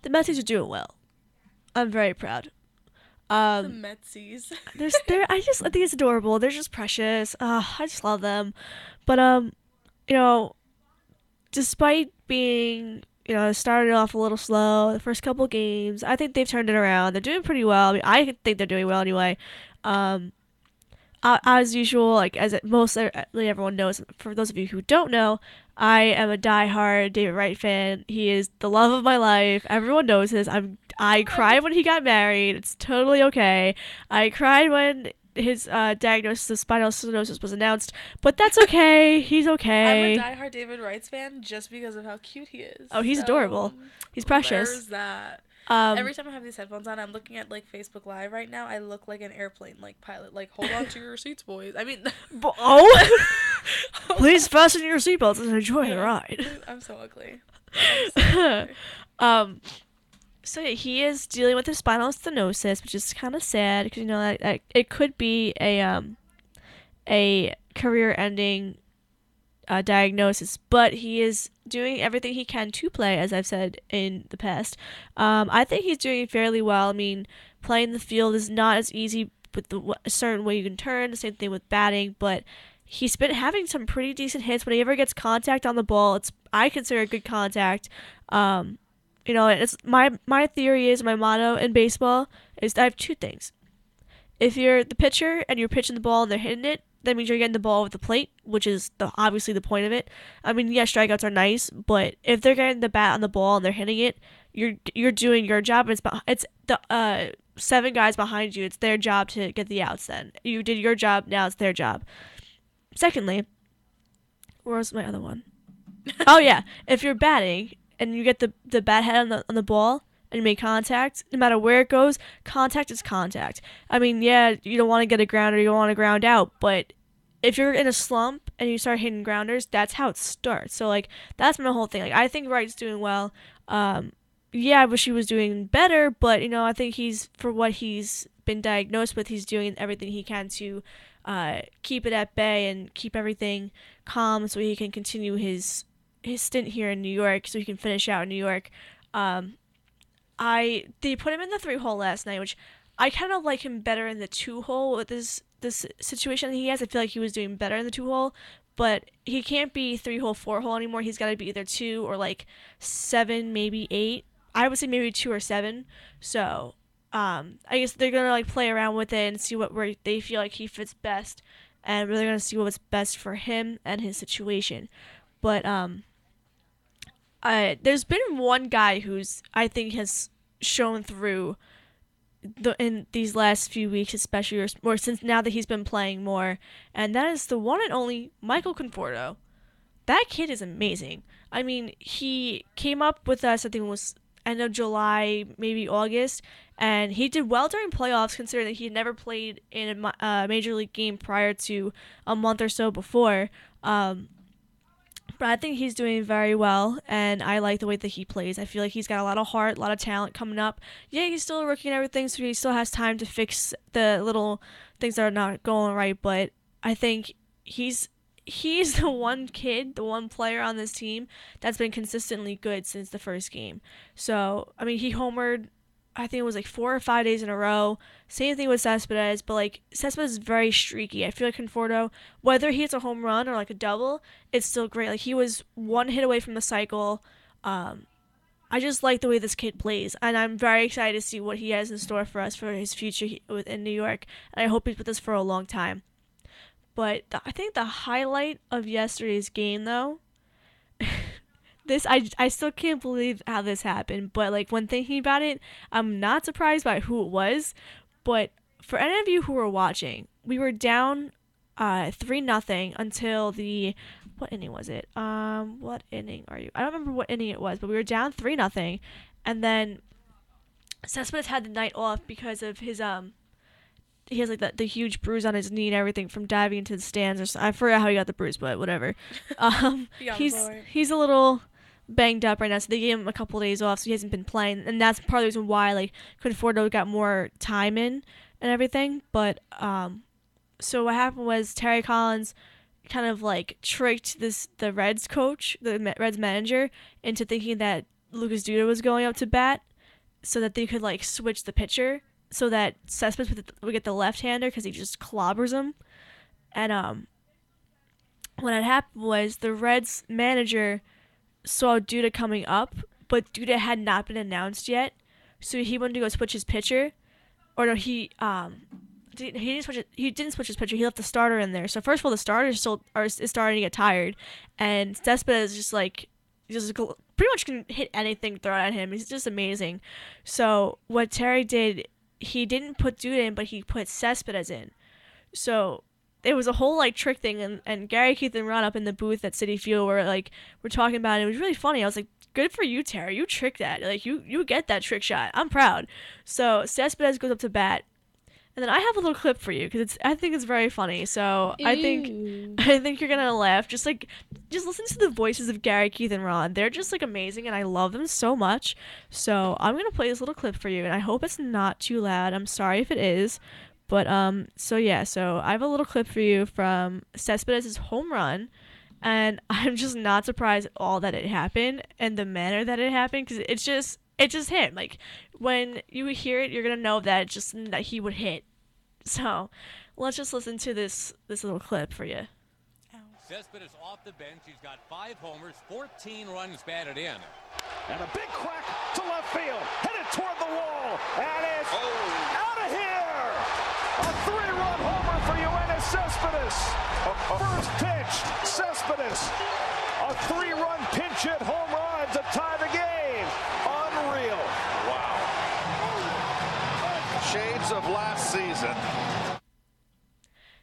The Metsies are doing well. I'm very proud. The Um, Metsies. I think it's adorable. They're just precious. I just love them. But you know, despite being started off a little slow the first couple games, I think they've turned it around. They're doing pretty well. I mean, I think they're doing well anyway. Um, as usual, like mostly everyone knows. For those of you who don't know, I am a die-hard David Wright fan. He is the love of my life. Everyone knows this. I cried when he got married. It's totally okay. I cried when his diagnosis of spinal stenosis was announced, but that's okay. He's I'm a okay. diehard David Wrights fan just because of how cute he is. Oh, he's So adorable. He's precious. there's that. Um, Every time I have these headphones on, I'm looking at like Facebook Live right now. I look like an airplane like pilot. Like, hold on to your seats, boys. I mean, oh, please fasten your seatbelts and enjoy the ride. I'm so ugly. I'm so ugly. um, So yeah, he is dealing with his spinal stenosis, which is kind of sad because that it could be a career-ending diagnosis, but he is doing everything he can to play, as I've said in the past. I think he's doing fairly well. I mean, playing the field is not as easy with a certain way you can turn. The same thing with batting, but he's been having some pretty decent hits. When he ever gets contact on the ball, it's I consider it good contact. Um, it's my theory is my motto in baseball is I have two things. If you're the pitcher and you're pitching the ball and they're hitting it, that means you're getting the ball over the plate, which is obviously the point of it. I mean, yeah, strikeouts are nice, but if they're getting the bat on the ball and they're hitting it, you're doing your job. It's the seven guys behind you. It's their job to get the outs. Then you did your job. Now it's their job. Secondly, where's my other one? Oh yeah, if you're batting and you get the bat head on the ball and you make contact, no matter where it goes, contact is contact. I mean, yeah, you don't want to get a grounder, you don't want to ground out, but if you're in a slump and you start hitting grounders, that's how it starts. So like that's my whole thing. Like I think Wright's doing well. Yeah, I wish he was doing better, but I think he's for what he's been diagnosed with, he's doing everything he can to keep it at bay and keep everything calm so he can continue his stint here in New York, so he can finish out in New York. Um, they put him in the 3 hole last night, which I kind of like him better in the 2 hole with this situation that he has. I feel like he was doing better in the 2 hole, but he can't be 3 hole 4 hole anymore. He's got to be either 2 or like 7, maybe 8. I would say maybe 2 or 7. So I guess they're gonna like play around with it and see where they feel like he fits best, and really gonna see what's best for him and his situation. But there's been one guy who's I think has shown through in these last few weeks, especially or since now that he's been playing more, and that is the one and only Michael Conforto. That kid is amazing. I mean, he came up with us. I think it was end of July, maybe August, and he did well during playoffs, considering that he had never played in a major league game prior to a month or so before. But I think he's doing very well, and I like the way that he plays. I feel like he's got a lot of heart, a lot of talent coming up. Yeah, he's still a rookie and everything, so he still has time to fix the little things that are not going right. But I think he's the one kid, the one player on this team that's been consistently good since the first game. So I mean, he homered I think it was like 4 or 5 days in a row. Same thing with Cespedes, but like Cespedes is very streaky. I feel like Conforto, whether he hits a home run or like a double, it's still great. Like he was one hit away from the cycle. Um, I just like the way this kid plays, and I'm very excited to see what he has in store for us for his future in New York. And I hope he's with us for a long time. But I think the highlight of yesterday's game, though, I still can't believe how this happened, but like when thinking about it, I'm not surprised by who it was. But for any of you who were watching, we were down 3-0 until the what inning was it? What inning are you? I don't remember what inning it was, but we were down 3-0, and then Cespedes had the night off because of his he has like the huge bruise on his knee and everything from diving into the stands. I forgot how he got the bruise, but whatever. He's a little banged up right now, so they gave him a couple of days off, so he hasn't been playing, and that's part of the reason why like Conforto got more time in and everything. But so what happened was Terry Collins kind of like tricked the Reds coach, the Reds manager, into thinking that Lucas Duda was going up to bat. so that they could like switch the pitcher so that Cespedes would get the left-hander because he just clobbers him. And what had happened was the Reds manager saw Duda coming up, but Duda had not been announced yet, so he wanted to go switch his pitcher. Or no, he didn't switch his pitcher. He left the starter in there. So first of all, the starter is starting to get tired, and Cespedes is just pretty much can hit anything thrown at him. He's just amazing. So what Terry did, he didn't put Duda in, but he put Cespedes in. So it was a whole like trick thing, and Gary, Keith, and Ron up in the booth at Citi Field we're talking about it. It was really funny. I was like, good for you, Terry. You tricked that. Like you get that trick shot. I'm proud. So Cespedes goes up to bat, and then I have a little clip for you because I think it's very funny. So Ew. I think you're gonna laugh. Just listen to the voices of Gary, Keith, and Ron. They're just like amazing, and I love them so much. So I'm gonna play this little clip for you, and I hope it's not too loud. I'm sorry if it is, but so yeah. So I have a little clip for you from Cespedes' home run. And I'm just not surprised at all that it happened and the manner that it happened because it's just him. Like when you hear it, you're gonna know that it's just that he would hit. So let's just listen to this little clip for you. Cespedes off the bench. He's got 5 homers, 14 runs batted in. And a big crack to left field. Headed toward the wall. And it's out of here. A 3-run homer for Yoenis Cespedes. First pitch, Cespedes. A 3-run pinch hit home run to tie the game. Unreal. Wow. Shades of last season.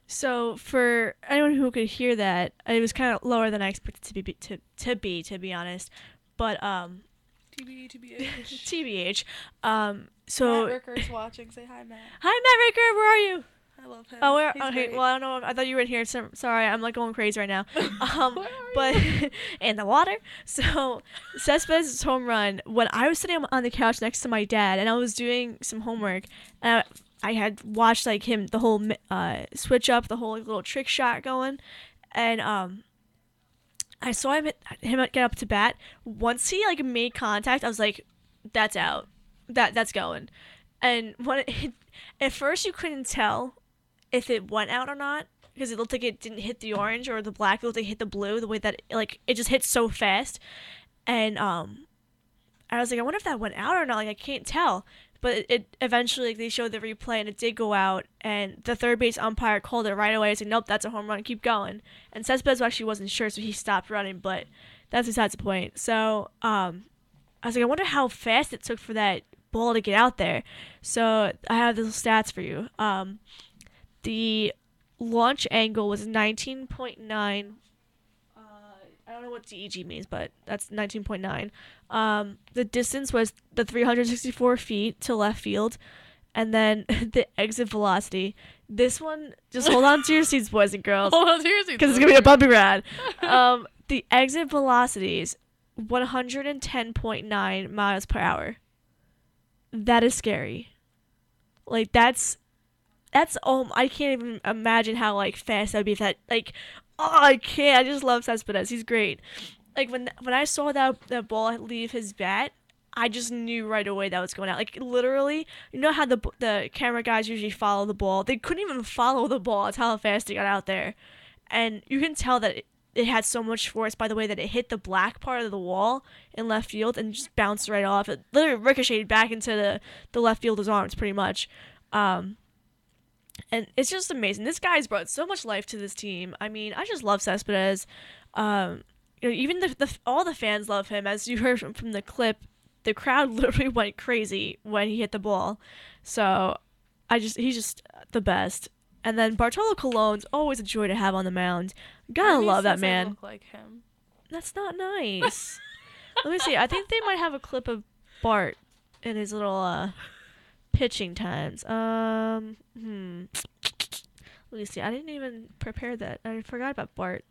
So for anyone who could hear that, it was kind of lower than I expected to be honest. But TBH. TBH. Matt Ricker's watching. Say hi, Matt. Hi, Matt Ricker. Where are you? I love him. Oh, where? He's Okay. great. Well, I don't know. I thought you were in here. So, sorry, I'm like going crazy right now. Where are But in the water. So Cespedes' home run. When I was sitting on the couch next to my dad, and I was doing some homework, and I had watched like him the whole switch up, the whole like, little trick shot going, and I saw him get up to bat. Once he like made contact, I was like, "That's out. That's going." And at first you couldn't tell if it went out or not because it looked like it didn't hit the orange or the black. It looked like it hit the blue. The way that like it just hit so fast, and I was like, I wonder if that went out or not. Like I can't tell. But it eventually like, they showed the replay and it did go out. And the third base umpire called it right away. I said, nope, that's a home run. Keep going. And Cespedes actually wasn't sure, so he stopped running. But that's besides the point. So I was like, I wonder how fast it took for that ball to get out there. So I have those stats for you. The launch angle was 19.9. I don't know what DEG means, but that's 19.9. The distance was the 364 feet to left field, and then the exit velocity. This one, just hold on to your seats, boys and girls, Hold on to your seats. because it's gonna be a bumpy ride. The exit velocity is 110.9 miles per hour. That is scary. Like that's I can't even imagine how like fast that would be if that like I can't. I just love Cespedes. He's great. Like when I saw that ball leave his bat, I just knew right away that was going out. Like literally, you know how the camera guys usually follow the ball? They couldn't even follow the ball. That's how fast it got out there, and you can tell that it had so much force by the way that it hit the black part of the wall in left field and just bounced right off. It literally ricocheted back into the left fielder's arms, pretty much. And it's just amazing. This guy's brought so much life to this team. I mean, I just love Cespedes. Even all the fans love him. As you heard from the clip, the crowd literally went crazy when he hit the ball. So he's just the best. And then Bartolo Colon's always a joy to have on the mound. Gotta Ernie love that says I man. look like him. That's not nice. Let me see. I think they might have a clip of Bart in his little pitching times. Let me see. I didn't even prepare that. I forgot about Bart.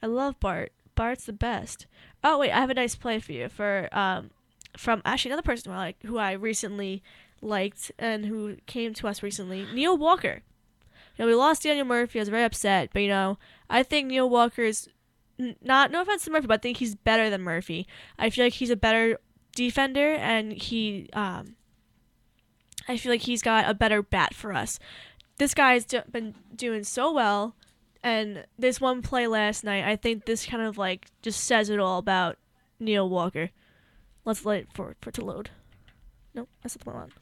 I love Bart. Bart's the best. Oh wait, I have a nice play for you from actually another person who I recently liked and who came to us recently, Neil Walker. We lost Daniel Murphy. I was very upset, but I think Neil Walker is no offense to Murphy, but I think he's better than Murphy. I feel like he's a better defender, and he I feel like he's got a better bat for us. This guy's been doing so well, and this one play last night, I think this kind of like just says it all about Neil Walker. Let's wait for it to load. Nope, that's not the one.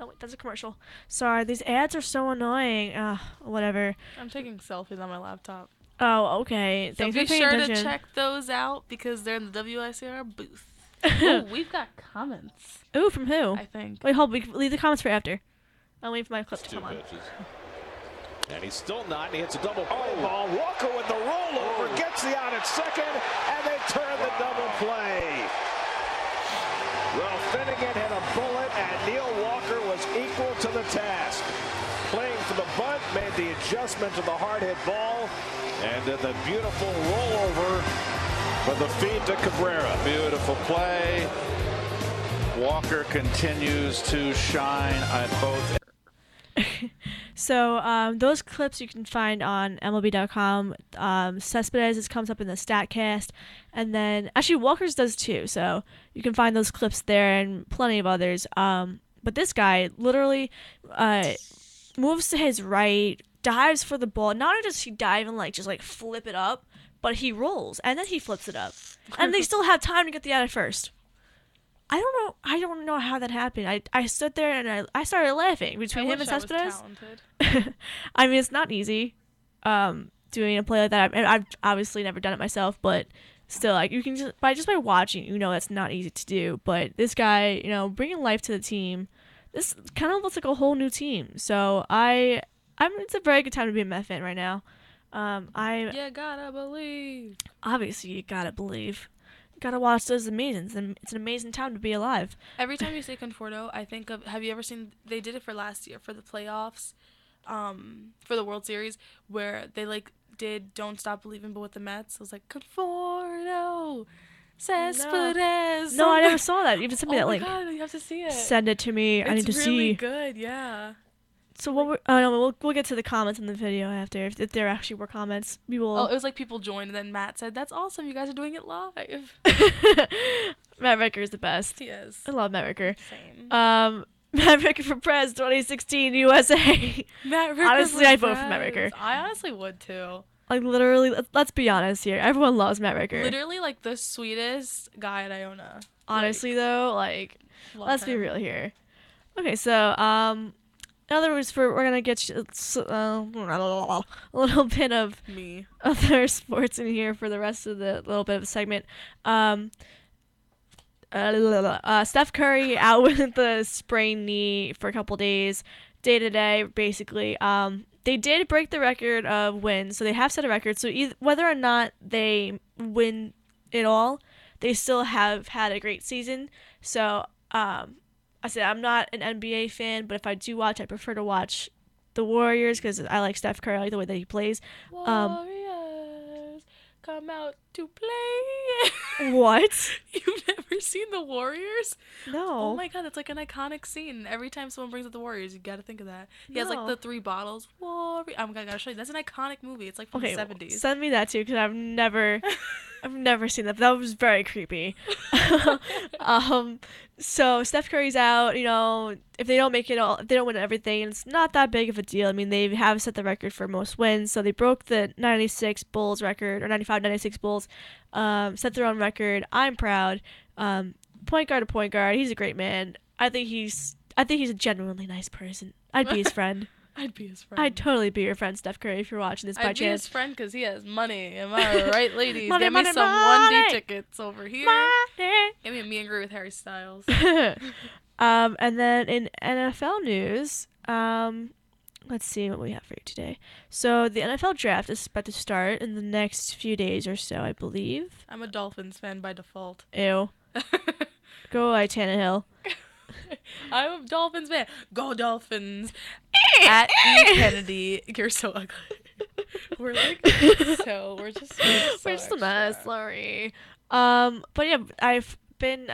Oh wait, that's a commercial. Sorry, these ads are so annoying. Whatever. I'm taking selfies on my laptop. Oh, okay. So Thanks be for paying sure attention. to check those out because they're in the WICR booth. Oh, we've got comments, Ooh, from who? I think. Wait, hold. We leave the comments for after. I'll wait for my clip to come on. And he's still not, and he hits a double play ball. Walker with the rollover, gets the out at second, and they turn the double play. Well, Finnegan hit a bullet, and Neil Walker was equal to the task. Playing for the bunt, made the adjustment to the hard hit ball, and then the beautiful rollover for the feed to Cabrera. Beautiful play. Walker continues to shine at both. So those clips you can find on MLB.com. Cespedes comes up in the StatCast, and then actually Walker's does too. So you can find those clips there and plenty of others. But this guy literally moves to his right, dives for the ball. Not only does he dive and like just like flip it up, but he rolls and then he flips it up, and they still have time to get the out at first. I don't know how that happened. I stood there and I started laughing between him and Cespedes. I mean, it's not easy doing a play like that. I've obviously never done it myself, but still, like, you can just by watching, that's not easy to do. But this guy, bringing life to the team, this kind of looks like a whole new team. So it's a very good time to be a Met fan right now. You gotta believe. Obviously, you gotta believe. Gotta watch those amazing. It's an amazing time to be alive. Every time you say Conforto, I think of, have you ever seen, they did it for last year, for the playoffs, for the World Series, where they, did Don't Stop Believing, but with the Mets. It was like, Conforto, Cespedes. No, I never saw that. You sent me that link. Oh my God, you have to see it. Send it to me. I need to see. It's really good, yeah. So we'll get to the comments in the video after. If there actually were comments, we will. Oh, it was like people joined, and then Matt said, "That's awesome! You guys are doing it live." Matt Ricker is the best. He is. I love Matt Ricker. Same. Matt Ricker for Prez 2016 USA. Matt Ricker. Honestly, I vote for Matt Ricker. I honestly would too. Like literally, let's be honest here. Everyone loves Matt Ricker. Literally, like the sweetest guy at Iona. Honestly, though, let's be real here. Okay, so in other words, we're gonna get a little bit of me other sports in here for the rest of the little bit of the segment. Steph Curry out with the sprained knee for a couple days, day to day, basically. They did break the record of wins, so they have set a record. So whether or not they win it all, they still have had a great season. So I said I'm not an NBA fan, but if I do watch, I prefer to watch the Warriors because I like Steph Curry. I like the way that he plays. Warriors, come out to play. What? You've never seen the Warriors? No. Oh my God, that's like an iconic scene. Every time someone brings up the Warriors, you gotta think of that. He has like the 3 bottles. Warriors. Oh my God, I gotta show you. That's an iconic movie. It's like from the 70s. Send me that too, because I've never seen that. But that was very creepy. So Steph Curry's out. If they don't make it all, if they don't win everything, it's not that big of a deal. I mean, they have set the record for most wins, so they broke the 96 Bulls record, or 95-96 Bulls. Set their own record. I'm proud. Point guard to point guard, he's a great man. I think he's a genuinely nice person. I'd be his friend. I'd be his friend. I'd totally be your friend, Steph Curry, if you're watching this by chance. I'd be his friend because he has money. Am I right, ladies? Money, Get money, me some money. 1D tickets over here. Money. Give me a meet and greet with Harry Styles. And then in NFL news, let's see what we have for you today. So the NFL draft is about to start in the next few days or so, I believe. I'm a Dolphins fan by default. Ew. Go Tannehill. I'm a Dolphins fan. Go Dolphins. At E. Kennedy. You're so ugly. We're just We're just a mess. Sorry. But yeah, I've been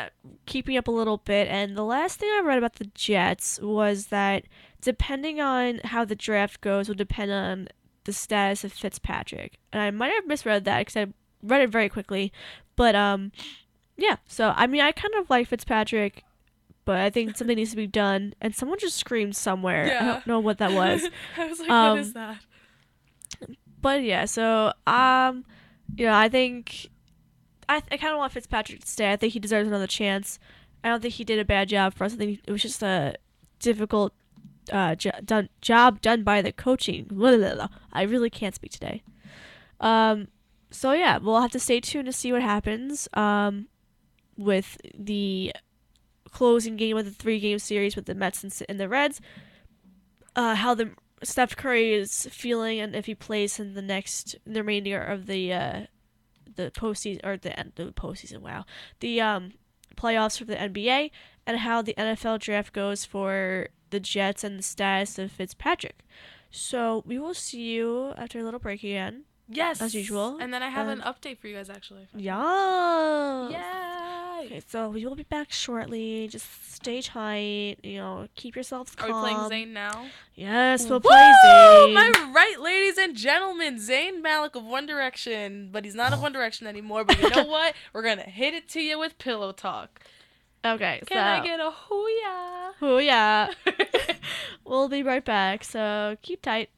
keeping up a little bit, and the last thing I read about the Jets was that depending on how the draft goes will depend on the status of Fitzpatrick. And I might have misread that because I read it very quickly. But yeah, so I mean, I kind of like Fitzpatrick but I think something needs to be done. And someone just screamed somewhere. Yeah. I don't know what that was. I was like, what is that? But yeah, so I think I kind of want Fitzpatrick to stay. I think he deserves another chance. I don't think he did a bad job for us. I think it was just a difficult job done by the coaching. I really can't speak today. So yeah, we'll have to stay tuned to see what happens with the closing game of the 3-game series with the Mets and the Reds. How the Steph Curry is feeling and if he plays in the remainder of the postseason or the end of the postseason. Wow, the playoffs for the NBA and how the NFL draft goes for the Jets and the status of Fitzpatrick. So we will see you after a little break again. Yes. As usual. And then I have an update for you guys, actually. Yeah. Yay. Okay, so we will be back shortly. Just stay tight. Keep yourselves calm. Are we playing Zayn now? Yes, we'll Woo! play Zayn. My right, ladies and gentlemen, Zayn Malik of One Direction. But he's not of One Direction anymore. But you know what? We're going to hit it to you with pillow talk. Okay, Can I get a hoo-yah? Hoo-yah. We'll be right back, so keep tight.